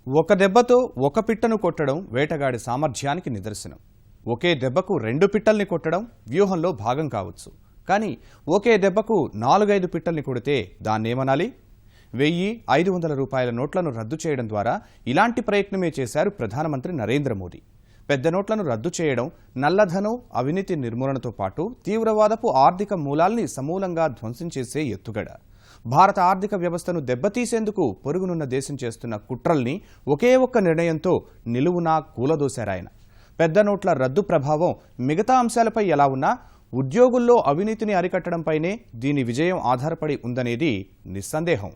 ఒక దెబ్బతో ఒక పిట్టను కొట్టడం వేటగాడి సామర్థ్యానికి నిదర్శనం. ఒకే దెబ్బకు రెండు పిట్టల్ని కొట్టడం వ్యూహంలో భాగం కావచ్చు. కానీ ఒకే దెబ్బకు 4-5 పిట్టల్ని కొడితే దాన్నేమనాలి? 1,500 రూపాయల నోట్లను రద్దు చేయడం ద్వారా ఇలాంటి ప్రయత్నమే చేశారు ప్రధానమంత్రి నరేంద్ర మోదీ. పెద్ద నోట్లను రద్దు చేయడం నల్లధనం, అవినీతి నిర్మూలనతో పాటు తీవ్రవాదపు ఆర్థిక మూలాల్ని సమూలంగా ధ్వంసం చేసే ఎత్తుగడ. భారత ఆర్థిక వ్యవస్థను దెబ్బతీసేందుకు పొరుగునున్న దేశం చేస్తున్న కుట్రల్ని ఒకే ఒక్క నిర్ణయంతో నిలువునా కూలదోశారాయన. పెద్ద నోట్ల రద్దు ప్రభావం మిగతా అంశాలపై ఎలా ఉన్నా ఉద్యోగుల్లో అవినీతిని అరికట్టడంపైనే దీని విజయం ఆధారపడి ఉందనేది నిస్సందేహం.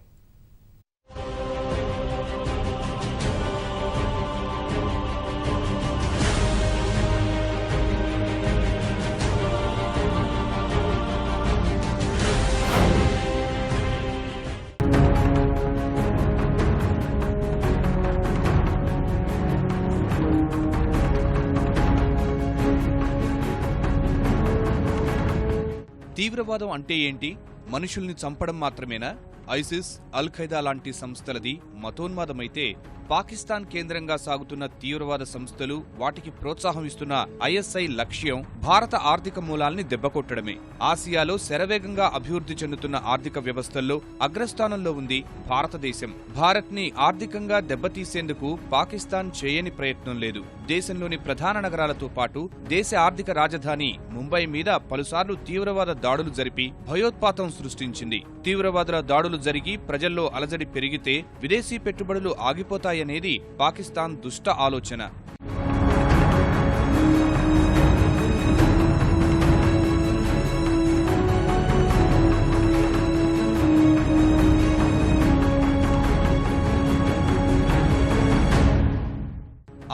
తీవ్రవాదం అంటే ఏంటి? మనుషుల్ని చంపడం మాత్రమేనా? ఐసిస్, అల్ ఖైదా లాంటి సంస్థలది మతోన్మాదమైతే పాకిస్తాన్ కేంద్రంగా సాగుతున్న తీవ్రవాద సంస్థలు, వాటికి ప్రోత్సాహం ఇస్తున్న ఐఎస్ఐ లక్ష్యం భారత ఆర్థిక మూలాల్ని దెబ్బకొట్టడమే. ఆసియాలో శరవేగంగా అభివృద్ధి చెందుతున్న ఆర్థిక వ్యవస్థల్లో అగ్రస్థానంలో ఉంది భారతదేశం. భారత్ ని ఆర్థికంగా దెబ్బతీసేందుకు పాకిస్తాన్ చేయని ప్రయత్నం లేదు. దేశంలోని ప్రధాన నగరాలతో పాటు దేశ ఆర్థిక రాజధాని ముంబై మీద పలుసార్లు తీవ్రవాద దాడులు జరిపి భయోత్పాతం సృష్టించింది. తీవ్రవాదుల దాడులు జరిగి ప్రజల్లో అలజడి పెరిగితే విదేశీ పెట్టుబడులు ఆగిపోతాయనేది పాకిస్తాన్ దుష్ట ఆలోచన.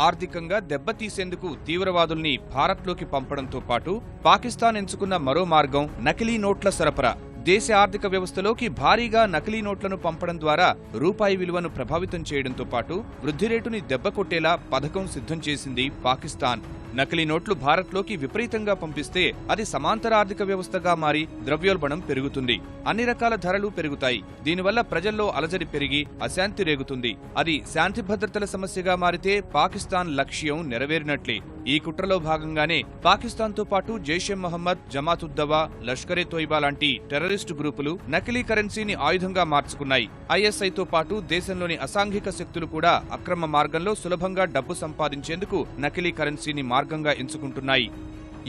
ఆర్థికంగా దెబ్బతీసేందుకు తీవ్రవాదుల్ని భారత్లోకి పంపడంతో పాటు పాకిస్తాన్ ఎంచుకున్న మరో మార్గం నకిలీ నోట్ల సరఫరా. దేశ ఆర్థిక వ్యవస్థలోకి భారీగా నకిలీ నోట్లను పంపడం ద్వారా రూపాయి విలువను ప్రభావితం చేయడంతో పాటు వృద్ధి రేటుని దెబ్బకొట్టేలా పథకం సిద్ధం చేసింది పాకిస్తాన్. నకిలీ నోట్లు భారత్లోకి విపరీతంగా పంపిస్తే అది సమాంతర ఆర్థిక వ్యవస్థగా మారి ద్రవ్యోల్బణం పెరుగుతుంది. అన్ని రకాల ధరలు పెరుగుతాయి. దీనివల్ల ప్రజల్లో అలజడి పెరిగి అశాంతి రేగుతుంది. అది శాంతి భద్రతల సమస్యగా మారితే పాకిస్తాన్ లక్ష్యం నెరవేరినట్లే. ఈ కుట్రలో భాగంగానే పాకిస్తాన్తో పాటు జైషే మహమ్మద్, జమాతుద్దవా, లష్కరే తోయిబా లాంటి టెర్రరిస్టు గ్రూపులు నకిలీ కరెన్సీని ఆయుధంగా మార్చుకున్నాయి. ఐఎస్ఐతో పాటు దేశంలోని అసాంఘిక శక్తులు కూడా అక్రమ మార్గంలో సులభంగా డబ్బు సంపాదించేందుకు నకిలీ కరెన్సీని మార్గంగా ఎంచుకుంటున్నాయి.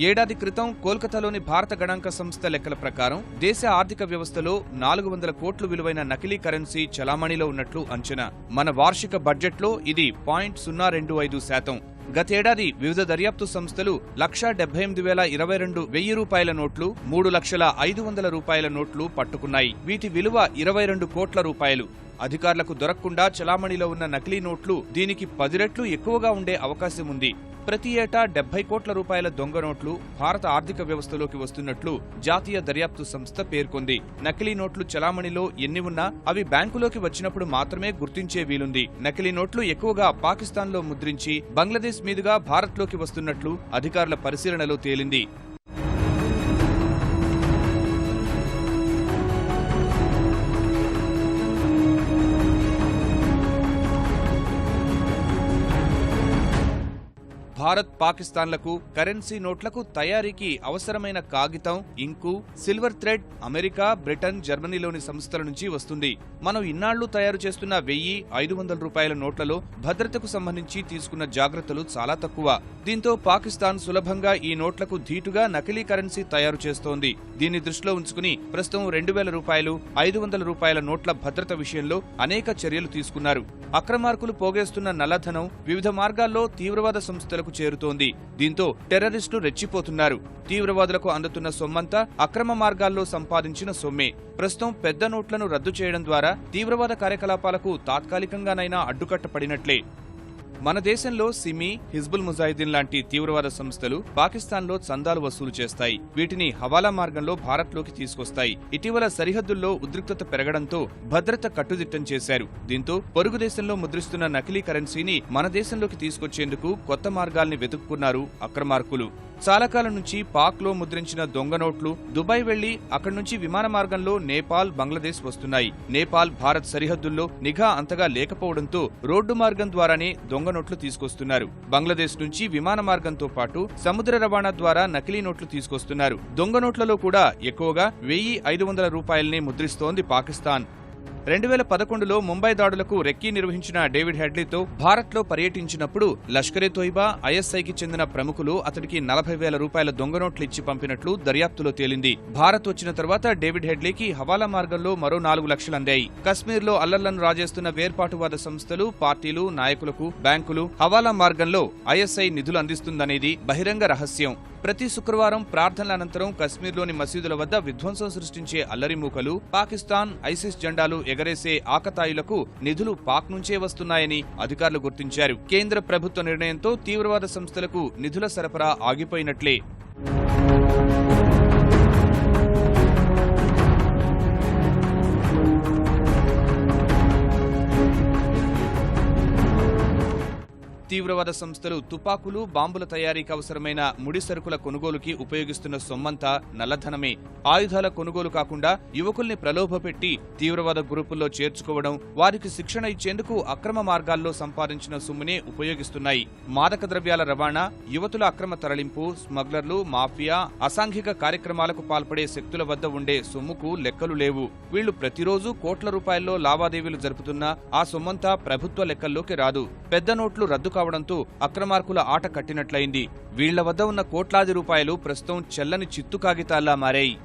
ఏడాది క్రితం కోల్కతాలోని భారత గణాంక సంస్థ లెక్కల ప్రకారం దేశ ఆర్థిక వ్యవస్థలో 400 కోట్లు విలువైన నకిలీ కరెన్సీ చలామణిలో ఉన్నట్లు అంచనా. మన వార్షిక బడ్జెట్లో ఇది 0.025%. గతేడాది వివిధ దర్యాప్తు సంస్థలు 1,78,022 రూపాయల నోట్లు, 3,05,000 రూపాయల నోట్లు పట్టుకున్నాయి. వీటి విలువ 22 కోట్ల రూపాయలు. అధికారులకు దొరకకుండా చలామణిలో ఉన్న నకిలీ నోట్లు దీనికి 10 రెట్లు ఎక్కువగా ఉండే అవకాశం ఉంది. ప్రతి ఏటా 70 కోట్ల రూపాయల దొంగ నోట్లు భారత ఆర్థిక వ్యవస్థలోకి వస్తున్నట్లు జాతీయ దర్యాప్తు సంస్థ పేర్కొంది. నకిలీ నోట్లు చలామణిలో ఎన్ని ఉన్నా అవి బ్యాంకులోకి వచ్చినప్పుడు మాత్రమే గుర్తించే వీలుంది. నకిలీ నోట్లు ఎక్కువగా పాకిస్తాన్లో ముద్రించి బంగ్లాదేశ్ మీదుగా భారత్లోకి వస్తున్నట్లు అధికారుల పరిశీలనలో తేలింది. భారత్, పాకిస్తాన్లకు కరెన్సీ నోట్లకు తయారీకి అవసరమైన కాగితం, ink, silver thread America, Britain, జర్మనీలోని సంస్థల నుంచి వస్తుంది. మనం ఇన్నాళ్లు తయారు చేస్తున్న 1,500 రూపాయల నోట్లలో భద్రతకు సంబంధించి తీసుకున్న జాగ్రత్తలు చాలా తక్కువ. దీంతో పాకిస్తాన్ సులభంగా ఈ నోట్లకు ధీటుగా నకిలీ కరెన్సీ తయారు చేస్తోంది. దీన్ని దృష్టిలో ఉంచుకుని ప్రస్తుతం 2,000 రూపాయలు, 500 రూపాయల నోట్ల భద్రత విషయంలో అనేక చర్యలు తీసుకున్నారు. అక్రమార్కులు పోగేస్తున్న నల్లధనం వివిధ మార్గాల్లో తీవ్రవాద సంస్థలకు చేరుతోంది. దీంతో టెర్రరిస్టులు రెచ్చిపోతున్నారు. తీవ్రవాదులకు అందుతున్న సొమ్మంతా అక్రమ మార్గాల్లో సంపాదించిన సొమ్మే. ప్రస్తుతం పెద్ద నోట్లను రద్దు చేయడం ద్వారా తీవ్రవాద కార్యకలాపాలకు తాత్కాలికంగానైనా అడ్డుకట్టపడినట్లే. మన దేశంలో సిమి, హిజ్బుల్ ముజాహిదీన్ లాంటి తీవ్రవాద సంస్థలు పాకిస్తాన్లో చందాలు వసూలు చేస్తాయి. వీటిని హవాలా మార్గంలో భారత్లోకి తీసుకొస్తాయి. ఇటీవల సరిహద్దుల్లో ఉద్రిక్తత పెరగడంతో భద్రత కట్టుదిట్టం చేశారు. దీంతో పొరుగు దేశంలో ముద్రిస్తున్న నకిలీ కరెన్సీని మన దేశంలోకి తీసుకొచ్చేందుకు కొత్త మార్గాల్ని వెతుక్కున్నారు అక్రమార్కులు. చాలా కాలం నుంచి పాక్లో ముద్రించిన దొంగ నోట్లు దుబాయ్ వెళ్లి అక్కడి నుంచి విమాన మార్గంలో నేపాల్, బంగ్లాదేశ్ వస్తున్నాయి. నేపాల్, భారత్ సరిహద్దుల్లో నిఘా అంతగా లేకపోవడంతో రోడ్డు మార్గం ద్వారానే దొంగ నోట్లు తీసుకొస్తున్నారు. బంగ్లాదేశ్ నుంచి విమాన మార్గంతో పాటు సముద్ర రవాణా ద్వారా నకిలీ నోట్లు తీసుకొస్తున్నారు. దొంగ నోట్లలో కూడా ఎక్కువగా 1500 రూపాయల్ని ముద్రిస్తోంది పాకిస్తాన్. 2011లో ముంబై దాడులకు రెక్కీ నిర్వహించిన డేవిడ్ హెడ్లీతో భారత్లో పర్యటించినప్పుడు లష్కరే తోయిబా, ఐఎస్ఐకి చెందిన ప్రముఖులు అతడికి 40,000 రూపాయల దొంగ నోట్లు ఇచ్చి పంపినట్లు దర్యాప్తులో తేలింది. భారత్ వచ్చిన తర్వాత డేవిడ్ హెడ్లీకి హవాలా మార్గంలో మరో 4 లక్షలు అందాయి. కశ్మీర్లో అల్లర్లను రాజేస్తున్న వేర్పాటువాద సంస్థలు, పార్టీలు, నాయకులకు బ్యాంకులు హవాలా మార్గంలో ఐఎస్ఐ నిధులు అందిస్తుందనేది బహిరంగ రహస్యం. ప్రతి శుక్రవారం ప్రార్థనల అనంతరం కశ్మీర్లోని మసీదుల వద్ద విధ్వంసం సృష్టించే అల్లరిమూకలు, పాకిస్తాన్, ఐసిస్ జెండాలు ఎగరేసే ఆకతాయిలకు నిధులు పాక్ నుంచే వస్తున్నాయని అధికారులు గుర్తించారు. కేంద్ర ప్రభుత్వ నిర్ణయంతో తీవ్రవాద సంస్థలకు నిధుల సరఫరా ఆగిపోయినట్లే. తీవ్రవాద సంస్థలు తుపాకులు, బాంబుల తయారీకి అవసరమైన ముడి సరుకుల కొనుగోలుకి ఉపయోగిస్తున్న సొమ్మంతా నల్లధనమే. ఆయుధాల కొనుగోలు కాకుండా యువకుల్ని ప్రలోభపెట్టి తీవ్రవాద గ్రూపుల్లో చేర్చుకోవడం, వారికి శిక్షణ ఇచ్చేందుకు అక్రమ మార్గాల్లో సంపాదించిన సొమ్మునే ఉపయోగిస్తున్నాయి. మాదక ద్రవ్యాల రవాణా, యువతుల అక్రమ తరలింపు, స్మగ్లర్లు, మాఫియా, అసాంఘిక కార్యక్రమాలకు పాల్పడే శక్తుల వద్ద ఉండే సొమ్ముకు లెక్కలు లేవు. వీళ్లు ప్రతిరోజు కోట్ల రూపాయల్లో లావాదేవీలు జరుపుతున్నా ఆ సొమ్మంతా ప్రభుత్వ లెక్కల్లోకి రాదు. పెద్ద నోట్లు రద్దు కావడంతో అక్రమార్కుల ఆట కట్టినట్లయింది. వీళ్ల వద్ద ఉన్న కోట్లాది రూపాయలు ప్రస్తుతం చెల్లని చిత్తు కాగితాల్లా మారాయి.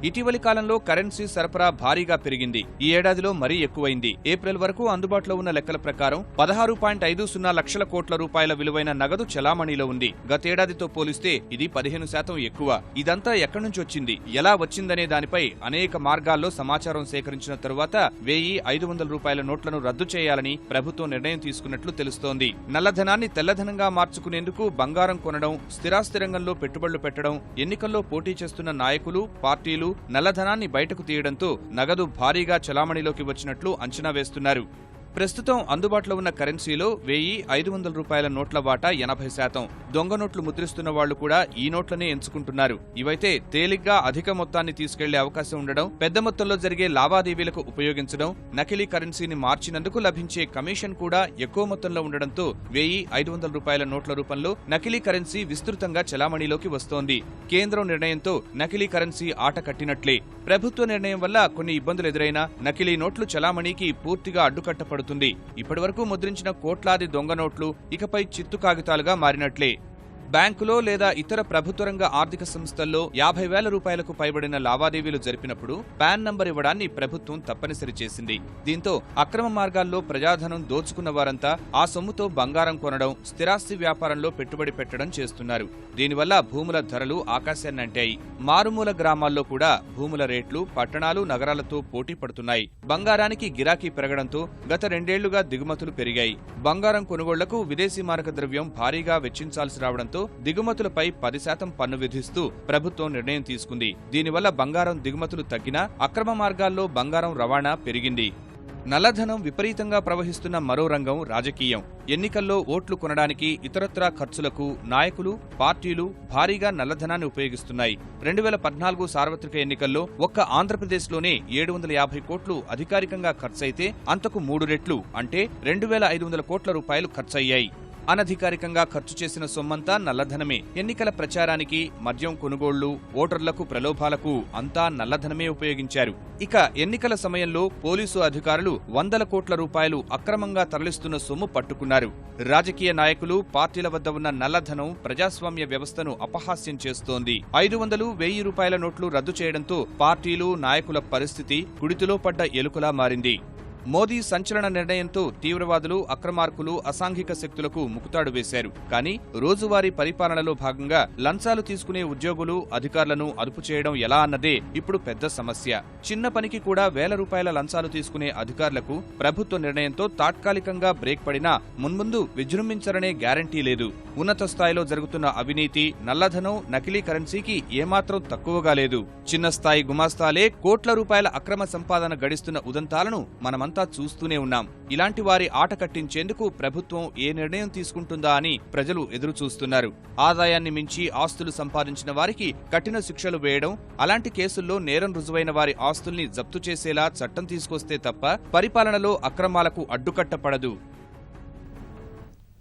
ఇటీవలి కాలంలో కరెన్సీ సరఫరా భారీగా పెరిగింది. ఈ ఏడాదిలో మరీ ఎక్కువైంది. ఏప్రిల్ వరకు అందుబాటులో ఉన్న లెక్కల ప్రకారం 16.50 లక్షల కోట్ల రూపాయల విలువైన నగదు చెలామణిలో ఉంది. గతేడాదితో పోలిస్తే ఇది 15% ఎక్కువ. ఇదంతా ఎక్కడి నుంచి వచ్చింది, ఎలా వచ్చిందనే దానిపై అనేక మార్గాల్లో సమాచారం సేకరించిన తరువాత 1500 రూపాయల నోట్లను రద్దు చేయాలని ప్రభుత్వం నిర్ణయం తీసుకున్నట్లు తెలుస్తోంది. నల్లధనాన్ని తెల్లధనంగా మార్చుకునేందుకు బంగారం కొనడం, స్థిరాస్తి రంగంలో పెట్టుబడులు పెట్టడం, ఎన్నికల్లో పోటీ చేస్తున్న నాయకులు, పార్టీలు నల్లధనాన్ని బయటకు తీయడంతో నగదు భారీగా చలామణిలోకి వచ్చినట్లు అంచనా వేస్తున్నారు. ప్రస్తుతం అందుబాటులో ఉన్న కరెన్సీలో 1500 రూపాయల నోట్ల వాటా 80%. దొంగ నోట్లు ముద్రిస్తున్న వాళ్లు కూడా ఈ నోట్లనే ఎంచుకుంటున్నారు. ఇవైతే తేలిగ్గా అధిక మొత్తాన్ని తీసుకెళ్లే అవకాశం ఉండడం, పెద్ద మొత్తంలో జరిగే లావాదేవీలకు ఉపయోగించడం, నకిలీ కరెన్సీని మార్చినందుకు లభించే కమిషన్ కూడా ఎక్కువ మొత్తంలో ఉండడంతో 1500 రూపాయల నోట్ల రూపంలో నకిలీ కరెన్సీ విస్తృతంగా చలామణిలోకి వస్తోంది. కేంద్రం నిర్ణయంతో నకిలీ కరెన్సీ ఆట కట్టినట్లే. ప్రభుత్వ నిర్ణయం వల్ల కొన్ని ఇబ్బందులు ఎదురైనా నకిలీ నోట్లు చలామణికి పూర్తిగా అడ్డుకట్టపడుతుంది. ఇప్పటివరకు ముద్రించిన కోట్లాది దొంగ నోట్లు ఇకపై చిత్తు కాగితాలుగా మారినట్లే. బ్యాంకులో లేదా ఇతర ప్రభుత్వ రంగ ఆర్థిక సంస్థల్లో 50,000 రూపాయలకు పైబడిన లావాదేవీలు జరిపినప్పుడు పాన్ నంబర్ ఇవ్వడాన్ని ప్రభుత్వం తప్పనిసరి చేసింది. దీంతో అక్రమ మార్గాల్లో ప్రజాధనం దోచుకున్న వారంతా ఆ సొమ్ముతో బంగారం కొనడం, స్థిరాస్తి వ్యాపారంలో పెట్టుబడి పెట్టడం చేస్తున్నారు. దీనివల్ల భూముల ధరలు ఆకాశాన్నంటాయి. మారుమూల గ్రామాల్లో కూడా భూముల రేట్లు పట్టణాలు, నగరాలతో పోటీ పడుతున్నాయి. బంగారానికి గిరాకీ పెరగడంతో గత 2 ఏళ్లుగా దిగుమతులు పెరిగాయి. బంగారం కొనుగోళ్లకు విదేశీ మారక ద్రవ్యం భారీగా వెచ్చించాల్సి రావడంతో దిగుమతులపై 10% పన్ను విధిస్తూ ప్రభుత్వం నిర్ణయం తీసుకుంది. దీనివల్ల బంగారం దిగుమతులు తగ్గినా అక్రమ మార్గాల్లో బంగారం రవాణా పెరిగింది. నల్లధనం విపరీతంగా ప్రవహిస్తున్న మరో రంగం రాజకీయం. ఎన్నికల్లో ఓట్లు కొనడానికి, ఇతరత్రా ఖర్చులకు నాయకులు, పార్టీలు భారీగా నల్లధనాన్ని ఉపయోగిస్తున్నాయి. 2014 సార్వత్రిక ఎన్నికల్లో ఒక్క ఆంధ్రప్రదేశ్లోనే 750 కోట్లు అధికారికంగా ఖర్చయితే అంతకు 3 రెట్లు అంటే 2500 కోట్ల రూపాయలు ఖర్చయ్యాయి. అనధికారికంగా ఖర్చు చేసిన సొమ్మంతా నల్లధనమే. ఎన్నికల ప్రచారానికి, మద్యం కొనుగోళ్లు, ఓటర్లకు ప్రలోభాలకు అంతా నల్లధనమే ఉపయోగించారు. ఇక ఎన్నికల సమయంలో పోలీసు అధికారులు 100 కోట్ల రూపాయలు అక్రమంగా తరలిస్తున్న సొమ్ము పట్టుకున్నారు. రాజకీయ నాయకులు, పార్టీల వద్ద ఉన్న నల్లధనం ప్రజాస్వామ్య వ్యవస్థను అపహాస్యం చేస్తోంది. 500, 1000 రూపాయల నోట్లు రద్దు చేయడంతో పార్టీలు, నాయకుల పరిస్థితి కుడితిలో పడ్డ ఎలుకలా మారింది. మోదీ సంచలన నిర్ణయంతో తీవ్రవాదులు, అక్రమార్కులు, అసాంఘిక శక్తులకు ముకుతాడు వేశారు. కానీ రోజువారీ పరిపాలనలో భాగంగా లంచాలు తీసుకునే ఉద్యోగులు, అధికారులను అదుపు చేయడం ఎలా అన్నదే ఇప్పుడు పెద్ద సమస్య. చిన్న పనికి కూడా వేల రూపాయల లంచాలు తీసుకునే అధికారులకు ప్రభుత్వ నిర్ణయంతో తాత్కాలికంగా బ్రేక్ పడినా మున్ముందు విజృంభించరనే గ్యారంటీ లేదు. ఉన్నత స్థాయిలో జరుగుతున్న అవినీతి, నల్లధనం, నకిలీ కరెన్సీకి ఏమాత్రం తక్కువగా లేదు. చిన్న స్థాయి గుమాస్తాలే కోట్ల రూపాయల అక్రమ సంపాదన గడిస్తున్న ఉదంతాలను మనమంతా మనమంతా చూస్తూనే ఉన్నాం. ఇలాంటి వారి ఆట కట్టించేందుకు ప్రభుత్వం ఏ నిర్ణయం తీసుకుంటుందా అని ప్రజలు ఎదురుచూస్తున్నారు. ఆదాయాన్ని మించి ఆస్తులు సంపాదించిన వారికి కఠిన శిక్షలు వేయడం, అలాంటి కేసుల్లో నేరం రుజువైన వారి ఆస్తుల్ని జప్తు చేసేలా చట్టం తీసుకొస్తే తప్ప పరిపాలనలో అక్రమాలకు అడ్డుకట్టపడదు.